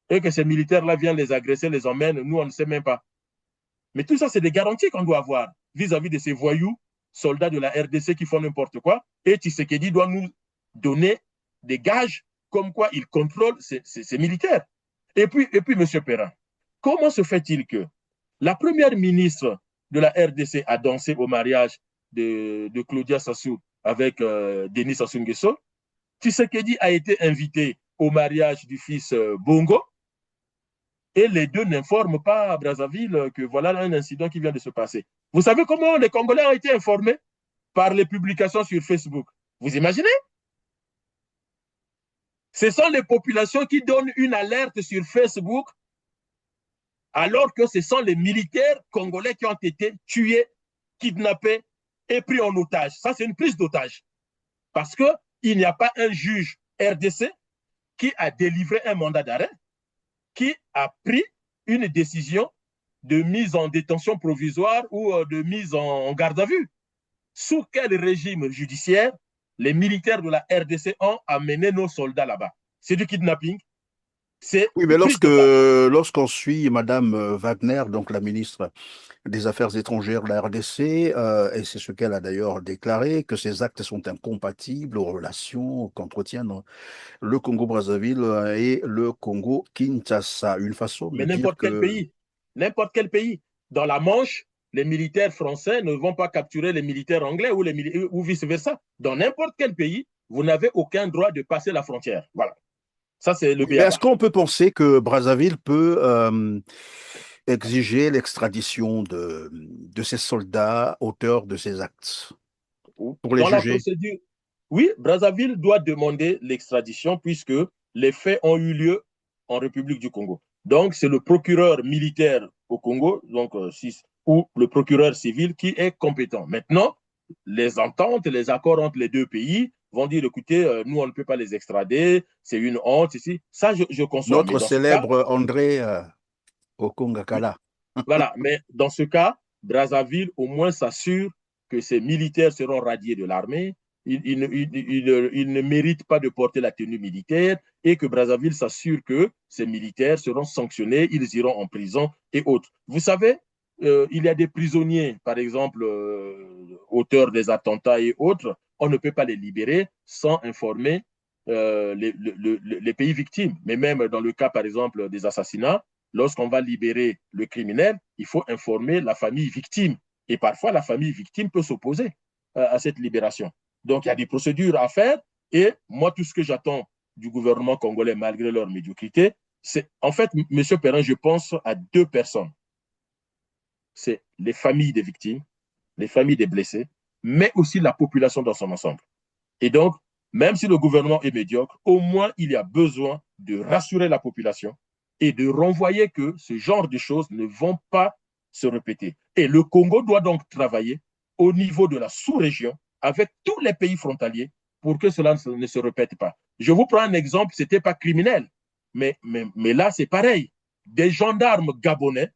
Et que ces militaires-là viennent les agresser, les emmènent, nous, on ne sait même pas. Mais tout ça, c'est des garanties qu'on doit avoir vis-à-vis de ces voyous, soldats de la RDC qui font n'importe quoi. Et Tshisekedi doit nous donner des gages comme quoi il contrôle ces militaires. Et puis, M. Perrin, comment se fait-il que la première ministre de la RDC a dansé au mariage de Claudia Sassou avec Denis Sassou Nguesso? Tshisekedi a été invité au mariage du fils Bongo, et les deux n'informent pas à Brazzaville que voilà un incident qui vient de se passer. Vous savez comment les Congolais ont été informés? Par les publications sur Facebook. Vous imaginez? Ce sont les populations qui donnent une alerte sur Facebook alors que ce sont les militaires congolais qui ont été tués, kidnappés et pris en otage. Ça, c'est une prise d'otage. Parce qu'il n'y a pas un juge RDC qui a délivré un mandat d'arrêt, qui a pris une décision de mise en détention provisoire ou de mise en garde à vue. Sous quel régime judiciaire les militaires de la RDC ont amené nos soldats là-bas? C'est du kidnapping. Oui, mais lorsqu'on suit Mme Wagner, donc la ministre des Affaires étrangères de la RDC, et c'est ce qu'elle a d'ailleurs déclaré, que ces actes sont incompatibles aux relations qu'entretiennent le Congo-Brazzaville et le Congo-Kinshasa. Une façon de Mais dire que... n'importe quel pays. Dans la Manche, les militaires français ne vont pas capturer les militaires anglais ou vice-versa. Dans n'importe quel pays, vous n'avez aucun droit de passer la frontière. Voilà. Ça, c'est le BABA. Est-ce qu'on peut penser que Brazzaville peut exiger l'extradition de ces soldats auteurs de ces actes pour les Dans la juger? procédure, oui, Brazzaville doit demander l'extradition puisque les faits ont eu lieu en République du Congo. Donc, c'est le procureur militaire au Congo, donc, ou le procureur civil qui est compétent. Maintenant, les ententes, les accords entre les deux pays vont dire, écoutez, nous, on ne peut pas les extrader, c'est une honte ici. Ça, je conçois. Notre célèbre André Okongakala. Voilà, mais dans ce cas, Brazzaville au moins s'assure que ces militaires seront radiés de l'armée, ils ne méritent pas de porter la tenue militaire et que Brazzaville s'assure que ces militaires seront sanctionnés, ils iront en prison et autres. Vous savez, il y a des prisonniers, par exemple, auteurs des attentats et autres, on ne peut pas les libérer sans informer les pays victimes. Mais même dans le cas, par exemple, des assassinats, lorsqu'on va libérer le criminel, il faut informer la famille victime. Et parfois, la famille victime peut s'opposer à cette libération. Donc, il y a des procédures à faire. Et moi, tout ce que j'attends du gouvernement congolais, malgré leur médiocrité, c'est, en fait, M. Perrin, je pense à deux personnes. C'est les familles des victimes, les familles des blessés, mais aussi la population dans son ensemble. Et donc, même si le gouvernement est médiocre, au moins, il y a besoin de rassurer la population et de renvoyer que ce genre de choses ne vont pas se répéter. Et le Congo doit donc travailler au niveau de la sous-région avec tous les pays frontaliers pour que cela ne se répète pas. Je vous prends un exemple, ce n'était pas criminel, mais là, c'est pareil. Des gendarmes gabonais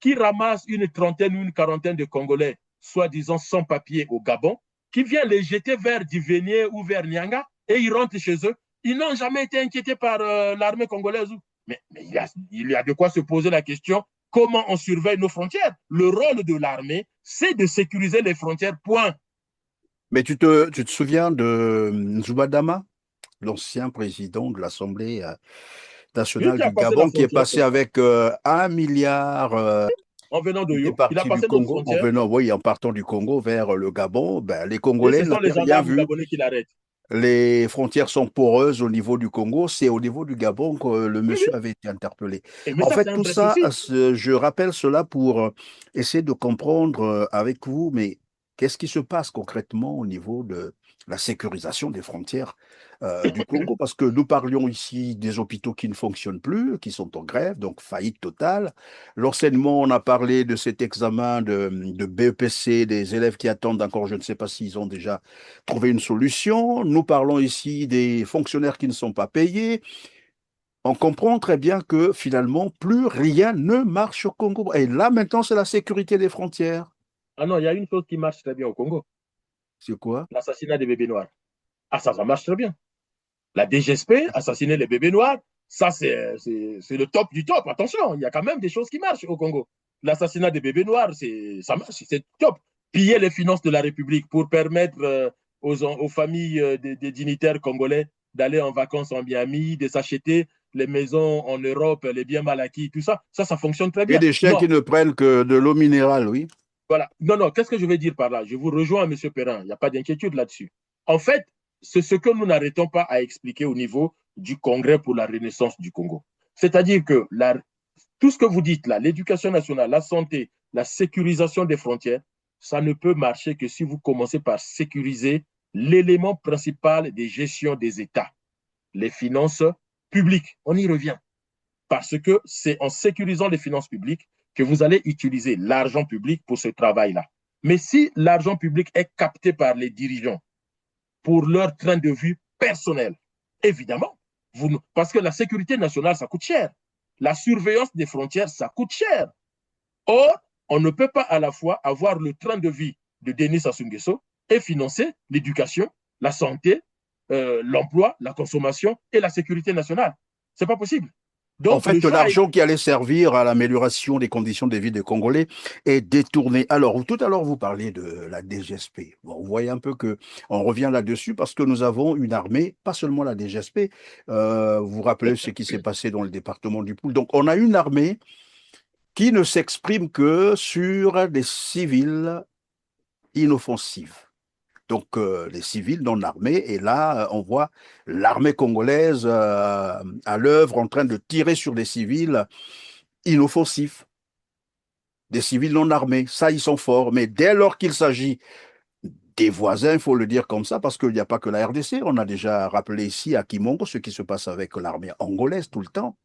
qui ramassent une trentaine ou une quarantaine de Congolais, soi-disant sans papier au Gabon, qui viennent les jeter vers Divenier ou vers Nyanga, et ils rentrent chez eux. Ils n'ont jamais été inquiétés par l'armée congolaise. Mais il y a de quoi se poser la question, comment on surveille nos frontières? Le rôle de l'armée, c'est de sécuriser les frontières, point. Mais tu te souviens de Zubadama, l'ancien président de l'Assemblée nationale du Gabon, qui est passé avec 1 milliard en venant de Yo, il a passé du Congo, en partant du Congo vers le Gabon. Ben, les Congolais n'ont rien vu. Gabonais qui l'arrêtent. Les frontières sont poreuses au niveau du Congo. C'est au niveau du Gabon que le monsieur avait été interpellé. En fait, tout ça, je rappelle cela pour essayer de comprendre avec vous, mais qu'est-ce qui se passe concrètement au niveau de la sécurisation des frontières du Congo? Parce que nous parlions ici des hôpitaux qui ne fonctionnent plus, qui sont en grève, donc faillite totale. L'enseignement, on a parlé de cet examen de BEPC, des élèves qui attendent encore, je ne sais pas s'ils ont déjà trouvé une solution. Nous parlons ici des fonctionnaires qui ne sont pas payés. On comprend très bien que finalement, plus rien ne marche au Congo. Et là, maintenant, c'est la sécurité des frontières. Ah non, il y a une chose qui marche très bien au Congo. C'est quoi? L'assassinat des bébés noirs. Ah, ça marche très bien. La DGSP, assassiner les bébés noirs, ça, c'est le top du top. Attention, il y a quand même des choses qui marchent au Congo. L'assassinat des bébés noirs, ça marche, c'est top. Piller les finances de la République pour permettre aux familles des dignitaires congolais d'aller en vacances en Miami, de s'acheter les maisons en Europe, les biens mal acquis, tout ça, ça fonctionne très Et bien. des chiens Non, qui ne prennent que de l'eau minérale, oui. voilà. Non, qu'est-ce que je veux dire par là? Je vous rejoins, M. Perrin, il n'y a pas d'inquiétude là-dessus. En fait, c'est ce que nous n'arrêtons pas à expliquer au niveau du Congrès pour la Renaissance du Congo. C'est-à-dire que tout ce que vous dites là, l'éducation nationale, la santé, la sécurisation des frontières, ça ne peut marcher que si vous commencez par sécuriser l'élément principal des gestions des États, les finances publiques. On y revient. Parce que c'est en sécurisant les finances publiques que vous allez utiliser l'argent public pour ce travail-là. Mais si l'argent public est capté par les dirigeants pour leur train de vue personnel, évidemment, parce que la sécurité nationale, ça coûte cher. La surveillance des frontières, ça coûte cher. Or, on ne peut pas à la fois avoir le train de vie de Denis Sassou Nguesso et financer l'éducation, la santé, l'emploi, la consommation et la sécurité nationale. Ce n'est pas possible. En Donc, le fait, choix l'argent qui allait servir à l'amélioration des conditions de vie des Congolais est détourné. Alors, tout à l'heure, vous parliez de la DGSP. Bon, vous voyez un peu que on revient là-dessus parce que nous avons une armée, pas seulement la DGSP. Vous vous rappelez ce qui s'est passé dans le département du Poul. Donc, on a une armée qui ne s'exprime que sur des civils inoffensifs. Donc, les civils non armés. Et là, on voit l'armée congolaise à l'œuvre en train de tirer sur des civils inoffensifs, des civils non armés. Ça, ils sont forts. Mais dès lors qu'il s'agit des voisins, il faut le dire comme ça, parce qu'il n'y a pas que la RDC. On a déjà rappelé ici à Kimongo ce qui se passe avec l'armée angolaise tout le temps.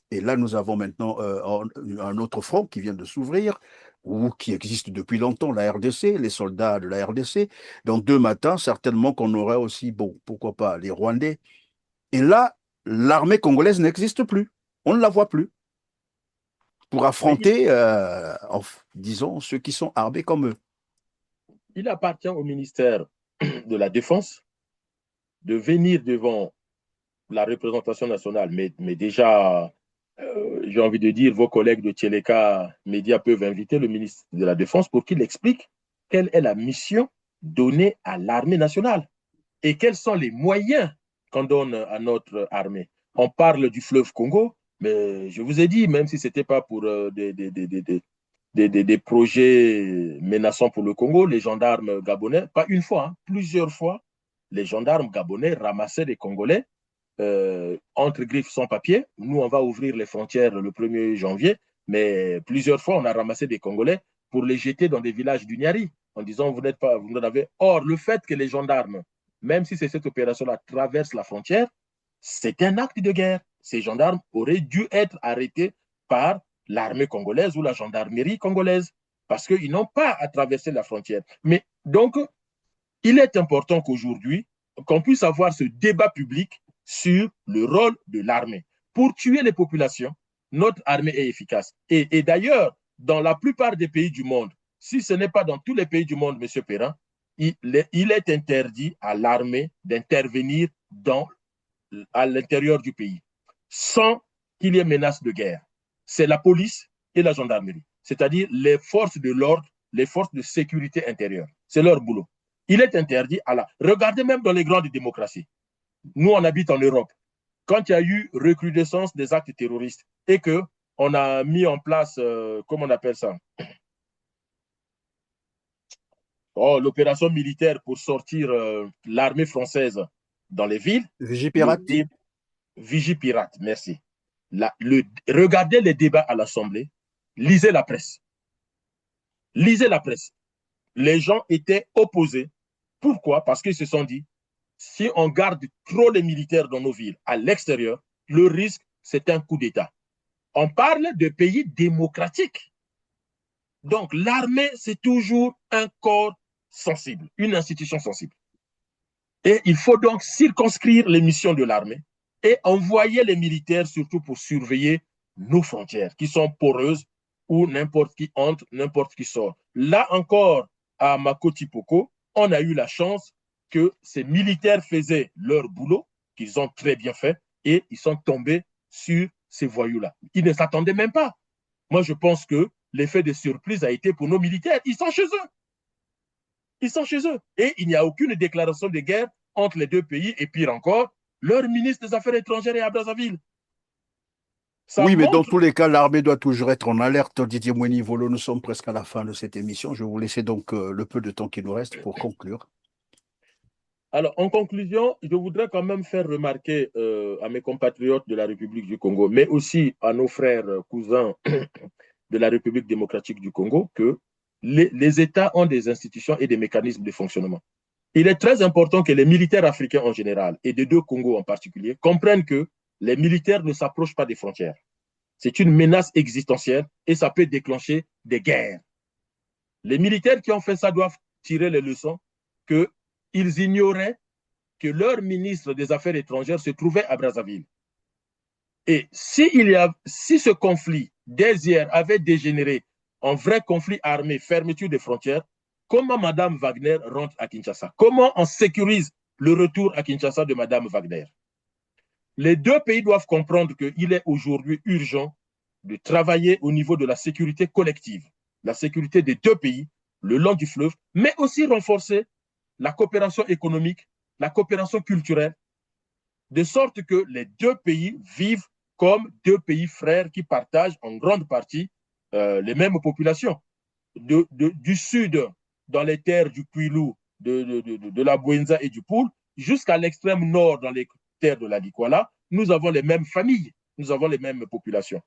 Et là, nous avons maintenant un autre front qui vient de s'ouvrir, ou qui existe depuis longtemps, la RDC, les soldats de la RDC. Dans 2 matins, certainement qu'on aurait aussi, bon, pourquoi pas, les Rwandais. Et là, l'armée congolaise n'existe plus. On ne la voit plus pour affronter, disons, ceux qui sont armés comme eux. il appartient au ministère de la Défense de venir devant la représentation nationale, mais déjà, j'ai envie de dire, vos collègues de Tcheleka Média peuvent inviter le ministre de la Défense pour qu'il explique quelle est la mission donnée à l'armée nationale et quels sont les moyens qu'on donne à notre armée. On parle du fleuve Congo, mais je vous ai dit, même si ce n'était pas pour des projets menaçants pour le Congo, les gendarmes gabonais, pas une fois, hein, plusieurs fois, les gendarmes gabonais ramassaient des Congolais entre griffes sans papier. Nous, on va ouvrir les frontières le 1er janvier, mais plusieurs fois, on a ramassé des Congolais pour les jeter dans des villages du Niari, en disant, vous n'êtes pas, vous n'en avez. Or, le fait que les gendarmes, même si c'est cette opération-là, traversent la frontière, c'est un acte de guerre. Ces gendarmes auraient dû être arrêtés par l'armée congolaise ou la gendarmerie congolaise, parce qu'ils n'ont pas à traverser la frontière. Mais donc, il est important qu'aujourd'hui, qu'on puisse avoir ce débat public sur le rôle de l'armée. Pour tuer les populations, notre armée est efficace. Et d'ailleurs, dans la plupart des pays du monde, si ce n'est pas dans tous les pays du monde, M. Perrin, il est interdit à l'armée d'intervenir à l'intérieur du pays sans qu'il y ait menace de guerre. C'est la police et la gendarmerie, c'est-à-dire les forces de l'ordre, les forces de sécurité intérieure. C'est leur boulot. Il est interdit à la... Regardez même dans les grandes démocraties. Nous, on habite en Europe. Quand il y a eu recrudescence des actes terroristes et qu'on a mis en place, comment on appelle ça, l'opération militaire pour sortir l'armée française dans les villes. Vigipirate. Vigipirate, merci. Regardez les débats à l'Assemblée, lisez la presse. Lisez la presse. Les gens étaient opposés. Pourquoi? Parce qu'ils se sont dit, si on garde trop les militaires dans nos villes, à l'extérieur, le risque, c'est un coup d'État. On parle de pays démocratiques. Donc, l'armée, c'est toujours un corps sensible, une institution sensible. Et il faut donc circonscrire les missions de l'armée et envoyer les militaires surtout pour surveiller nos frontières qui sont poreuses où n'importe qui entre, n'importe qui sort. Là encore, à Makoti Poko, on a eu la chance que ces militaires faisaient leur boulot, qu'ils ont très bien fait, et ils sont tombés sur ces voyous-là. Ils ne s'attendaient même pas. Moi, je pense que l'effet de surprise a été pour nos militaires. Ils sont chez eux. Ils sont chez eux. Et il n'y a aucune déclaration de guerre entre les deux pays. Et pire encore, leur ministre des Affaires étrangères est à Brazzaville. Ça Oui, mais dans montre... tous les cas, l'armée doit toujours être en alerte. Didier Moueni-Volo, nous sommes presque à la fin de cette émission. Je vais vous laisser donc le peu de temps qui nous reste pour conclure. Alors, en conclusion, je voudrais quand même faire remarquer à mes compatriotes de la République du Congo, mais aussi à nos frères cousins de la République démocratique du Congo, que les États ont des institutions et des mécanismes de fonctionnement. Il est très important que les militaires africains en général, et des deux Congos en particulier, comprennent que les militaires ne s'approchent pas des frontières. C'est une menace existentielle et ça peut déclencher des guerres. Les militaires qui ont fait ça doivent tirer les leçons qu'ils ignoraient que leur ministre des Affaires étrangères se trouvait à Brazzaville. Et si ce conflit dès hier avait dégénéré en vrai conflit armé, fermeture des frontières, comment Mme Wagner rentre à Kinshasa? Comment on sécurise le retour à Kinshasa de Mme Wagner? Les deux pays doivent comprendre qu'il est aujourd'hui urgent de travailler au niveau de la sécurité collective, la sécurité des deux pays, le long du fleuve, mais aussi renforcer la coopération économique, la coopération culturelle, de sorte que les deux pays vivent comme deux pays frères qui partagent en grande partie les mêmes populations. Du sud, dans les terres du Kwilu, de la Bouenza et du Poul, jusqu'à l'extrême nord, dans les terres de la Likwala, nous avons les mêmes familles, nous avons les mêmes populations.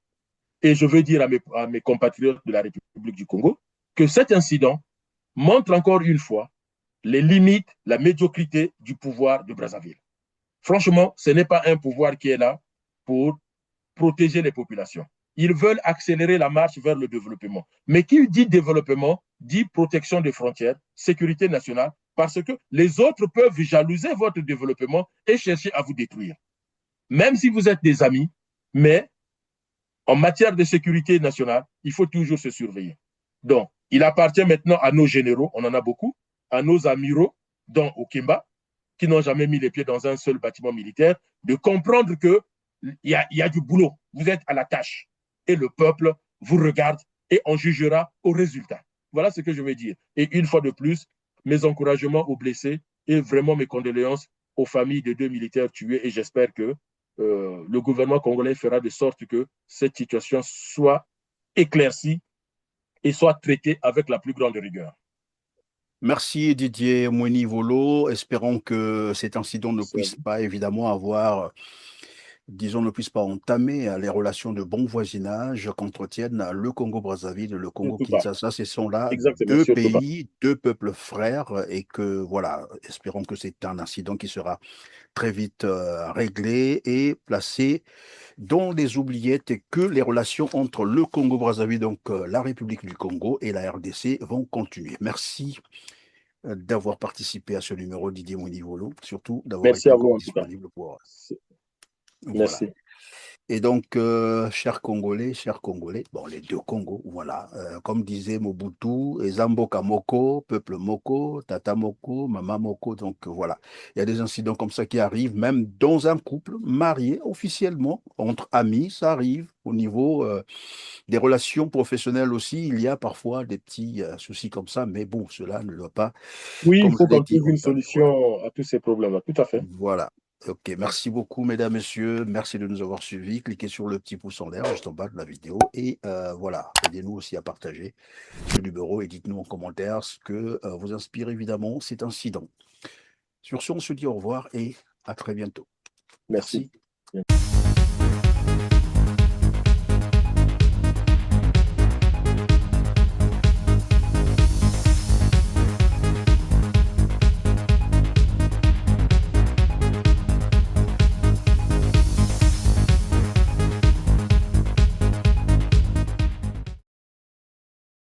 Et je veux dire à mes compatriotes de la République du Congo que cet incident montre encore une fois les limites, la médiocrité du pouvoir de Brazzaville. Franchement, ce n'est pas un pouvoir qui est là pour protéger les populations. Ils veulent accélérer la marche vers le développement. Mais qui dit développement, dit protection des frontières, sécurité nationale, parce que les autres peuvent jalouser votre développement et chercher à vous détruire. Même si vous êtes des amis, mais en matière de sécurité nationale, il faut toujours se surveiller. Donc, il appartient maintenant à nos généraux, on en a beaucoup, à nos amiraux, dont Okemba, qui n'ont jamais mis les pieds dans un seul bâtiment militaire, de comprendre qu'il y a du boulot. Vous êtes à la tâche. Et le peuple vous regarde et on jugera au résultat. Voilà ce que je veux dire. Et une fois de plus, mes encouragements aux blessés et vraiment mes condoléances aux familles des deux militaires tués. Et j'espère que le gouvernement congolais fera de sorte que cette situation soit éclaircie et soit traitée avec la plus grande rigueur. Merci Didier Moueni-Volo. Espérons que cet incident ne puisse pas évidemment avoir, disons, ne puisse pas entamer les relations de bon voisinage qu'entretiennent le Congo-Brazzaville et le Congo-Kinshasa. Ce sont là deux pays, deux peuples frères et que, voilà, espérons que c'est un incident qui sera très vite réglé et placé dans les oubliettes et que les relations entre le Congo-Brazzaville, donc la République du Congo et la RDC vont continuer. Merci d'avoir participé à ce numéro, Didier Moueni-Volo, surtout d'avoir été encore disponible pour... Merci. Voilà. Et donc, chers Congolais, bon, les deux Congos, voilà, comme disait Mobutu, Ezamboka Moko, peuple Moko, Tata Moko, Mama Moko, donc voilà. Il y a des incidents comme ça qui arrivent, même dans un couple marié officiellement, entre amis, ça arrive. Au niveau des relations professionnelles aussi, il y a parfois des petits soucis comme ça, mais bon, cela ne doit pas... Oui, il faut qu'on trouve une solution à tous ces problèmes-là, tout à fait. Voilà. Ok, merci beaucoup, mesdames, messieurs. Merci de nous avoir suivis. Cliquez sur le petit pouce en l'air juste en bas de la vidéo. Et voilà, aidez-nous aussi à partager ce numéro et dites-nous en commentaire ce que vous inspire évidemment cet incident. Sur ce, on se dit au revoir et à très bientôt. Merci. Merci.